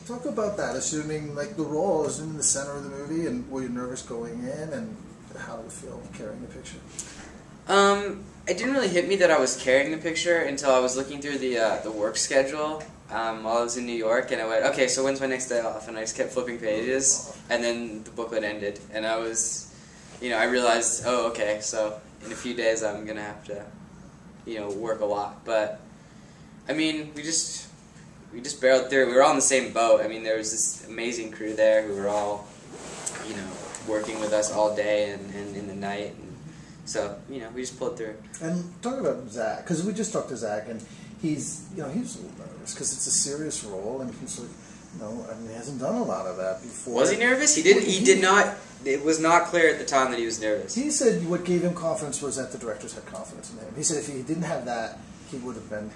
Talk about that, assuming like the role is in the center of the movie, and were you nervous going in, and how did it feel carrying the picture? It didn't really hit me that I was carrying the picture until I was looking through the work schedule while I was in New York, and I went, okay, so when's my next day off? And I just kept flipping pages, and then the booklet ended, and I was, I realized, oh, okay, so in a few days I'm gonna have to, work a lot. But I mean, we just barreled through. We were all in the same boat. I mean, there was this amazing crew there who were all, working with us all day and in the night. And so, we just pulled through. And talk about Zach, because we just talked to Zach, and he's, he was a little nervous because it's a serious role, and he's like, he hasn't done a lot of that before. Was he nervous? He didn't. He did not. It was not clear at the time that he was nervous. He said what gave him confidence was that the directors had confidence in him. He said if he didn't have that, he would have been,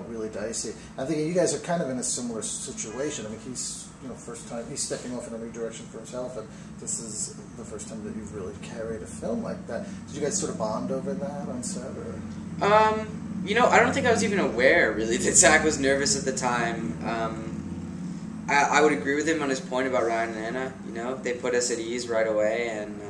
really dicey. I think you guys are kind of in a similar situation. I mean, he's, first time, he's stepping off in a new direction for himself, and this is the first time that you've really carried a film like that. Did you guys sort of bond over that on set, or? I don't think I was even aware, really, that Zach was nervous at the time. I would agree with him on his point about Ryan and Anna. They put us at ease right away, and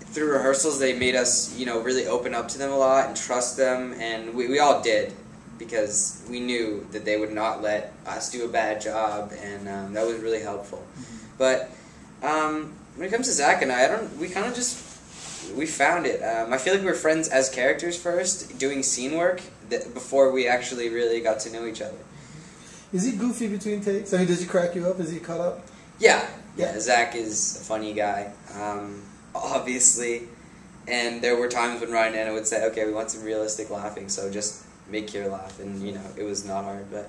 through rehearsals they made us, really open up to them a lot and trust them, and we all did, because we knew that they would not let us do a bad job, and that was really helpful. Mm-hmm. But when it comes to Zach and I we kind of we found it. I feel like we were friends as characters first, doing scene work, before we actually really got to know each other. Is he goofy between takes? I mean, does he crack you up? Is he cut up? Yeah. Zach is a funny guy, obviously. And there were times when Ryan and Anna would say, okay, we want some realistic laughing, so just make Keir laugh. And, it was not hard. But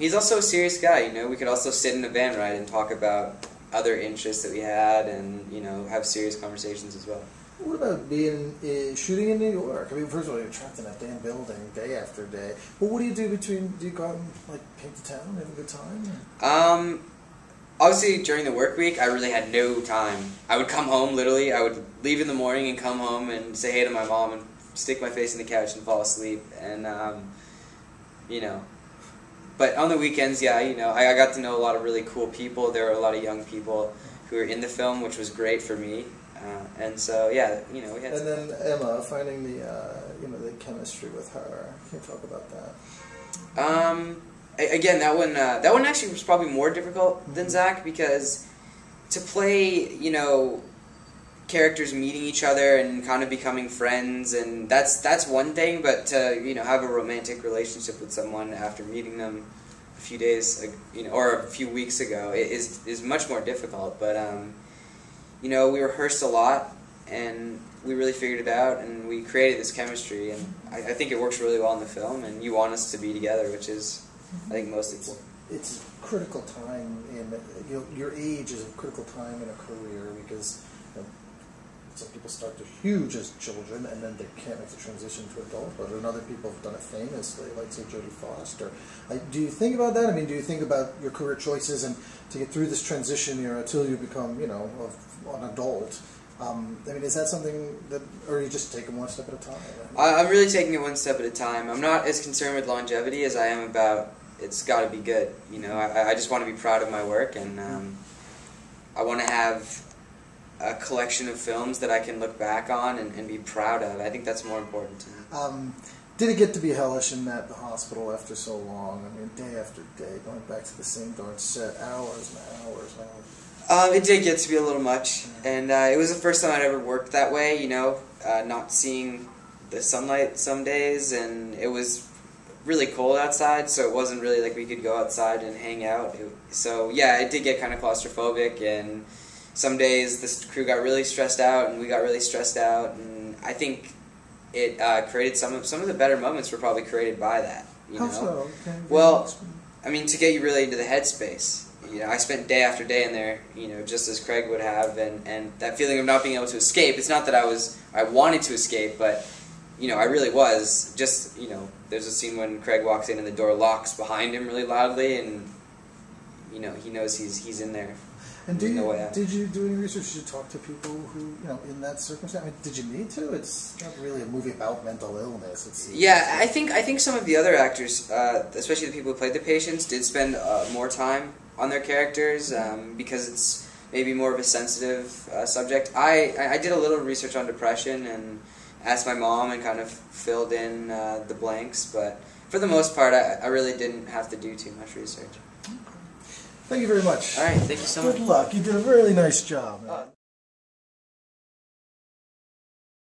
he's also a serious guy, We could also sit in a van ride and talk about other interests that we had and, have serious conversations as well. What about being shooting in New York? I mean, first of all, you're trapped in that damn building day after day. But what do you do do you go out and paint the town and have a good time? Obviously, during the work week, I really had no time. I would come home, literally. I would leave in the morning and come home and say hey to my mom and stick my face in the couch and fall asleep. And, But on the weekends, I got to know a lot of really cool people. There were a lot of young people who were in the film, which was great for me. And so, we had. And then Emma, finding the chemistry with her. Can you talk about that? Again, that one actually was probably more difficult than Zach, because to play, characters meeting each other and kind of becoming friends, and that's one thing, but to have a romantic relationship with someone after meeting them a few days, or a few weeks ago, is much more difficult. But we rehearsed a lot, and we really figured it out, and we created this chemistry, and I think it works really well in the film, and you want us to be together, which is, I think, most important. It's a critical time in, your age is a critical time in a career, because some people start to huge as children, and then they can't make the transition to adulthood, and other people have done it famously, like, say, Jodie Foster. Do you think about that? I mean, do you think about your career choices and to get through this transition era until you become, an adult? I mean, is that something that, or you just take them one step at a time? I'm really taking it one step at a time. I'm not as concerned with longevity as I am about it's got to be good. I just want to be proud of my work, and I want to have a collection of films that I can look back on and be proud of. I think that's more important to me. Did it get to be hellish in the hospital after so long? I mean, day after day, going back to the same darn set, hours and hours and hours. It did get to be a little much, and it was the first time I'd ever worked that way, not seeing the sunlight some days, and it was really cold outside, so it wasn't really like we could go outside and hang out. So, it did get kind of claustrophobic, and some days this crew got really stressed out, and we got really stressed out, and I think it created some of the better moments were probably created by that. How so? Okay. Well, I mean, to get you really into the headspace. I spent day after day in there, just as Craig would have, and that feeling of not being able to escape. It's not that I wanted to escape, but I really was. Just there's a scene when Craig walks in and the door locks behind him really loudly, and he knows he's in there. And no way out. did you do any research? Did you talk to people who, in that circumstance? I mean, did you need to? It's not really a movie about mental illness. Yeah, I think some of the other actors, especially the people who played the patients, did spend more time on their characters because it's maybe more of a sensitive subject. I did a little research on depression and asked my mom and kind of filled in the blanks, but for the most part, I really didn't have to do too much research. Thank you very much. All right, thank you so much. Good luck. You did a really nice job, man.